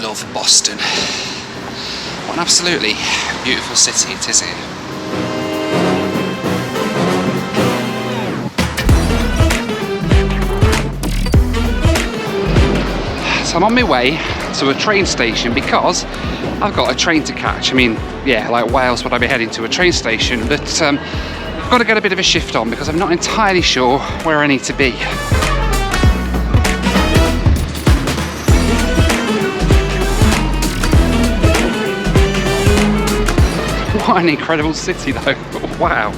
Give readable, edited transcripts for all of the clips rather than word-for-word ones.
love Boston. What an absolutely beautiful city it is here. So I'm on my way to a train station because I've got a train to catch. I mean, yeah, like why else would I be heading to a train station? But I've got to get a bit of a shift on because I'm not entirely sure where I need to be. What an incredible city though. Wow.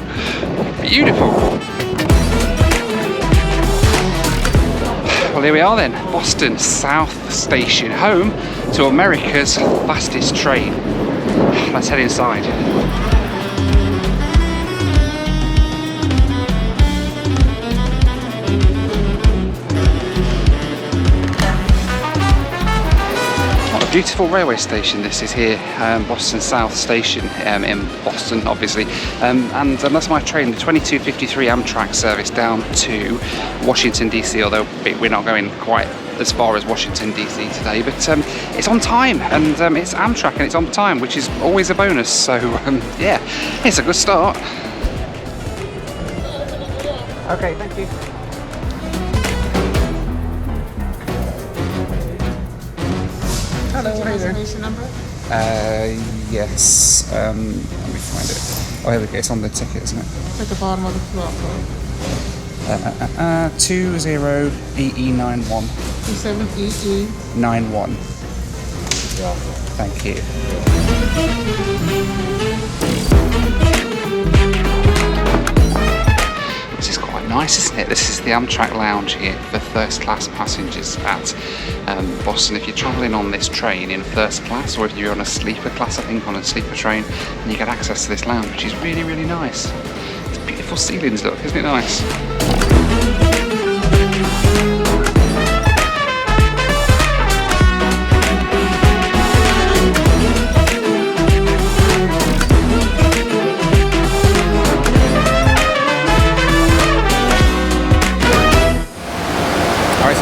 Beautiful. Well, here we are then, Boston South Station, home to America's fastest train. Let's head inside. What a beautiful railway station this is here, Boston South Station in Boston, obviously. And that's my train, the 2253 Amtrak service down to Washington DC, although we're not going quite as far as Washington DC today, but it's on time, and it's Amtrak and it's on time, which is always a bonus. So yeah, it's a good start. Okay, thank you. Hello, how are you doing? Reservation number? Yes. Let me find it. Oh, here we go. It's on the ticket, isn't it? At the bottom of the floor. 20EE91. 27EE. 91. Yeah. Thank you. This is quite nice, isn't it? This is the Amtrak lounge here for first class passengers at Boston. If you're travelling on this train in first class, or if you're on a sleeper class, I think on a sleeper train, and you get access to this lounge, which is really, really nice. It's beautiful ceilings, look, isn't it nice?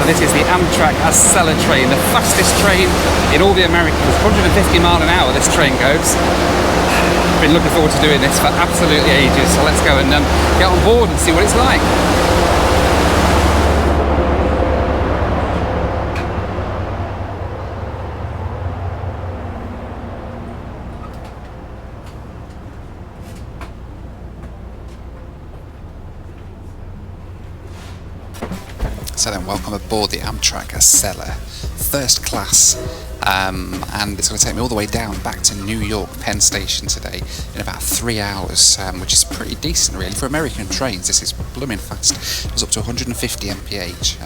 This is the Amtrak ACELA train, the fastest train in all the Americas. 150 miles an hour this train goes. Been looking forward to doing this for absolutely ages, so let's go and get on board and see what it's like. So then, welcome aboard the Amtrak ACELA, first class, and it's going to take me all the way down back to New York Penn Station today in about 3 hours, which is pretty decent really. For American trains, this is blooming fast. It's up to 150 mph,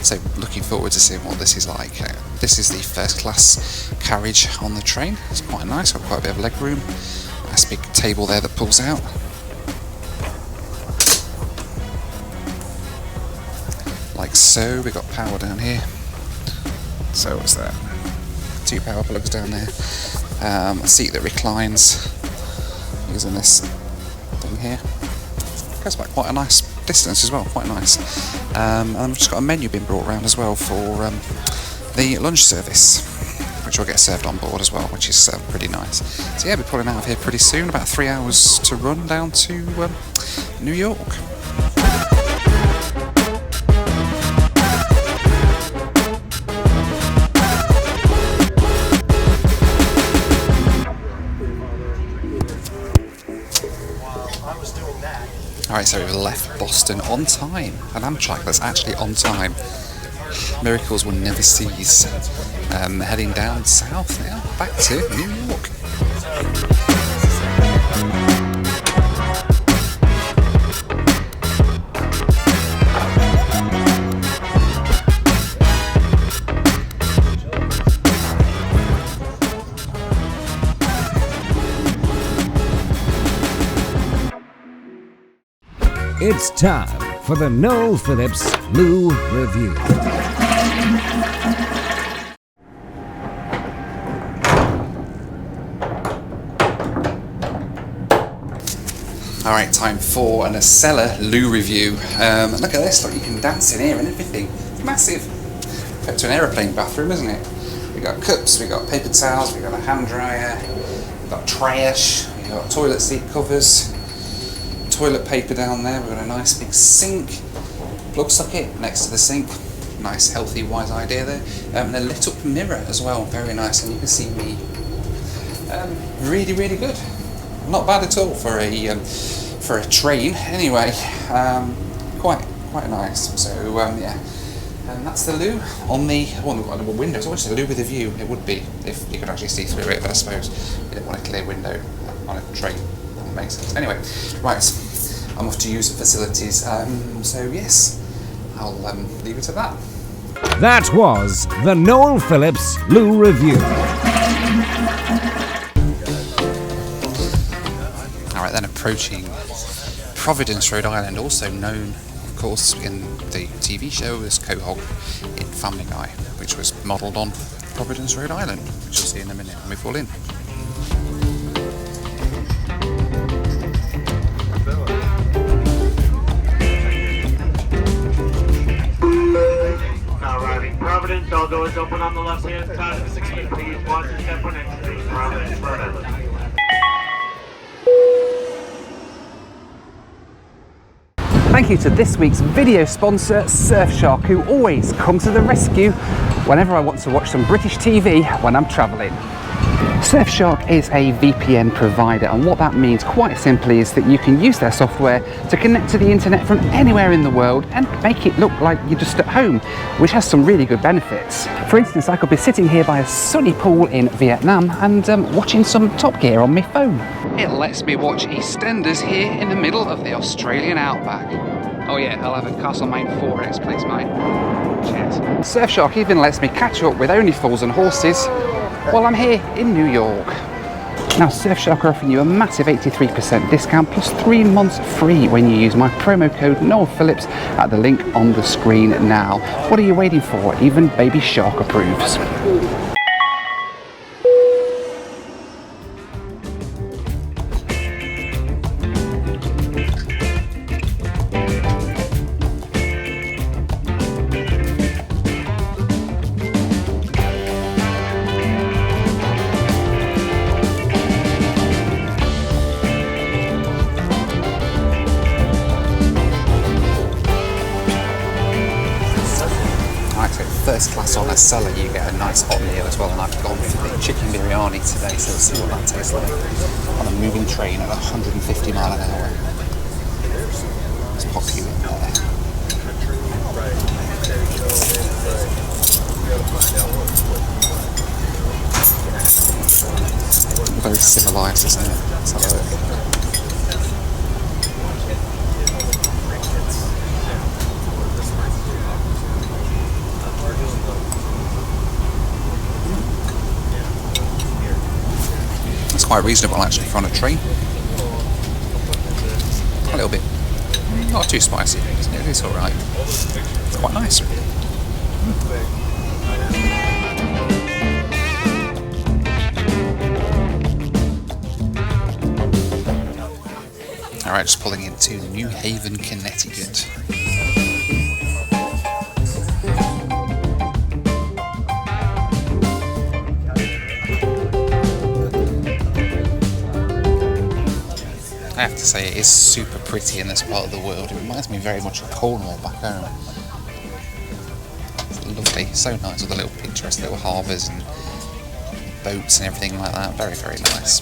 so looking forward to seeing what this is like. This is the first class carriage on the train. It's quite nice, got quite a bit of leg room, nice big table there that pulls out. Like so. We got power down here. So what's that? 2 power plugs down there. A seat that reclines using this thing here. Goes back quite a nice distance as well, quite nice. And we've just got a menu being brought around as well for the lunch service, which will get served on board as well, which is pretty nice. So yeah, we're pulling out of here pretty soon. About 3 hours to run down to New York. Alright, so we've left Boston on time. An Amtrak that's actually on time. Miracles will never cease. Heading down south now, back to New York. It's time for the Noel Phillips Blue Review. Alright, time for an ACELA loo review. Look at this, look, you can dance in here and everything. It's massive. Compared to an aeroplane bathroom, isn't it? We got cups, we got paper towels, we got a hand dryer, we got trash, we got toilet seat covers, toilet paper down there. We've got a nice big sink, plug socket next to the sink. Nice, healthy, wise idea there. And a lit up mirror as well, very nice, and you can see me. Really, really good. Not bad at all for a train. Anyway, quite nice. So yeah, and that's the loo on the windows. I wish the loo with a view. It would be if you could actually see through it, but I suppose you don't want a clear window on a train. That makes sense. Anyway, right, I'm off to use the facilities. So yes, I'll leave it at that. That was the Noel Phillips Loo Review. Alright then, approaching Providence, Rhode Island, also known, of course, in the TV show as Quahog in Family Guy, which was modelled on Providence, Rhode Island, which you'll see in a minute when we fall in. Providence, all doors open on the left-hand side of the 16. Please watch your step when exiting. Providence, Rhode Island. Thank you to this week's video sponsor, Surfshark, who always come to the rescue whenever I want to watch some British TV when I'm travelling. Surfshark is a VPN provider, and what that means quite simply is that you can use their software to connect to the internet from anywhere in the world and make it look like you're just at home, which has some really good benefits. For instance, I could be sitting here by a sunny pool in Vietnam and watching some Top Gear on my phone. It lets me watch EastEnders here in the middle of the Australian outback. Oh yeah, I'll have a Castlemaine 4X please, mate. Cheers. Surfshark even lets me catch up with Only Fools and Horses while I'm here in New York. Now, Surfshark are offering you a massive 83% discount plus 3 months free when you use my promo code Noel Phillips at the link on the screen now. What are you waiting for? Even Baby Shark approves. First class on ACELA, you get a nice hot meal as well, and I've gone for the chicken biryani today, so let's see what that tastes like on a moving train at 150 mile an hour. Let's pop you in there. Very civilised, isn't it? Let's have a look. Quite reasonable actually for on a train. A little bit, not too spicy, isn't it? It's alright. It's quite nice. Alright, just pulling into New Haven, Connecticut. I have to say it is super pretty in this part of the world. It reminds me very much of Cornwall back home. It's lovely, so nice with the little picturesque little harbours and boats and everything like that. Very, very nice.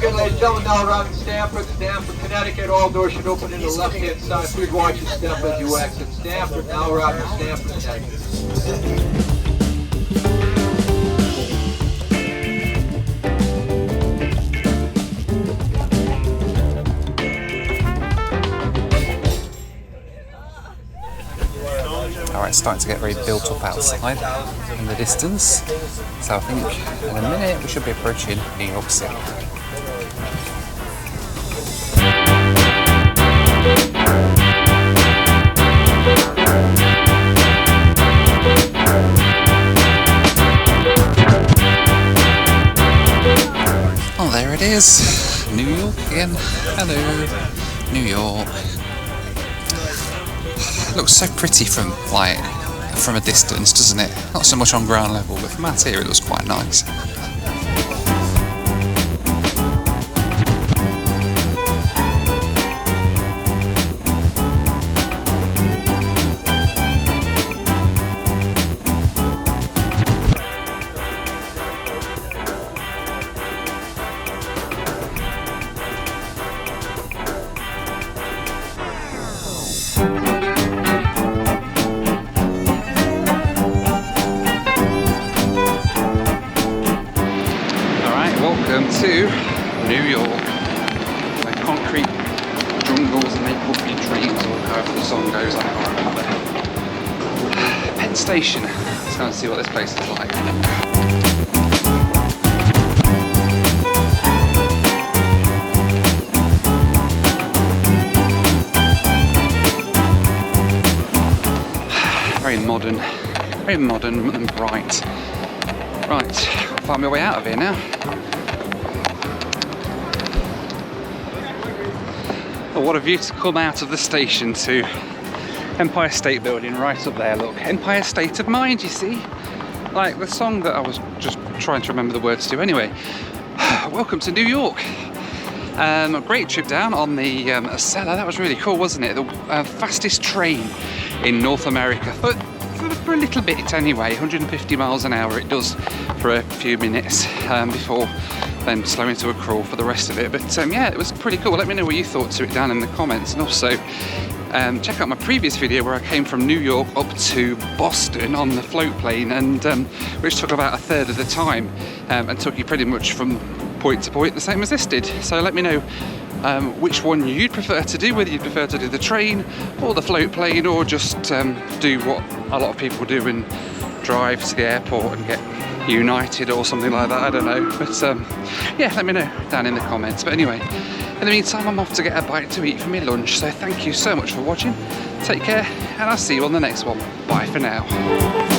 Ladies and gentlemen, now arriving Stamford, Connecticut. All doors should open in the left-hand side. Please watch your step as you exit Stamford. Now arriving Stamford, Connecticut. Alright, it's starting to get very built up outside in the distance. So I think in a minute we should be approaching New York City. Oh, there it is. New York again. Hello, New York. It looks so pretty from a distance, doesn't it? Not so much on ground level, but from out here it looks quite nice. Welcome to New York, where concrete jungles and maple tree trees, or however the song goes, I can't remember. Penn Station. Let's go and see what this place is like. Very modern and bright. Right, I'll find my way out of here now. Oh, what a view to come out of the station to Empire State Building right up there, look. Empire State of Mind, you see? Like the song that I was just trying to remember the words to. Anyway, welcome to New York. A great trip down on the ACELA. That was really cool, wasn't it? The fastest train in North America. For a little bit anyway, 150 miles an hour it does for a few minutes before then slowing to a crawl for the rest of it. But yeah, it was pretty cool. Let me know what you thought to it down in the comments, and also check out my previous video where I came from New York up to Boston on the float plane, and which took about a third of the time and took you pretty much from point to point the same as this did. So let me know which one you'd prefer to do, whether you'd prefer to do the train or the float plane, or just do what a lot of people do and drive to the airport and get United or something like that. I don't know, but yeah, let me know down in the comments. But anyway, in the meantime, I'm off to get a bite to eat for my lunch, so thank you so much for watching. Take care, and I'll see you on the next one. Bye for now.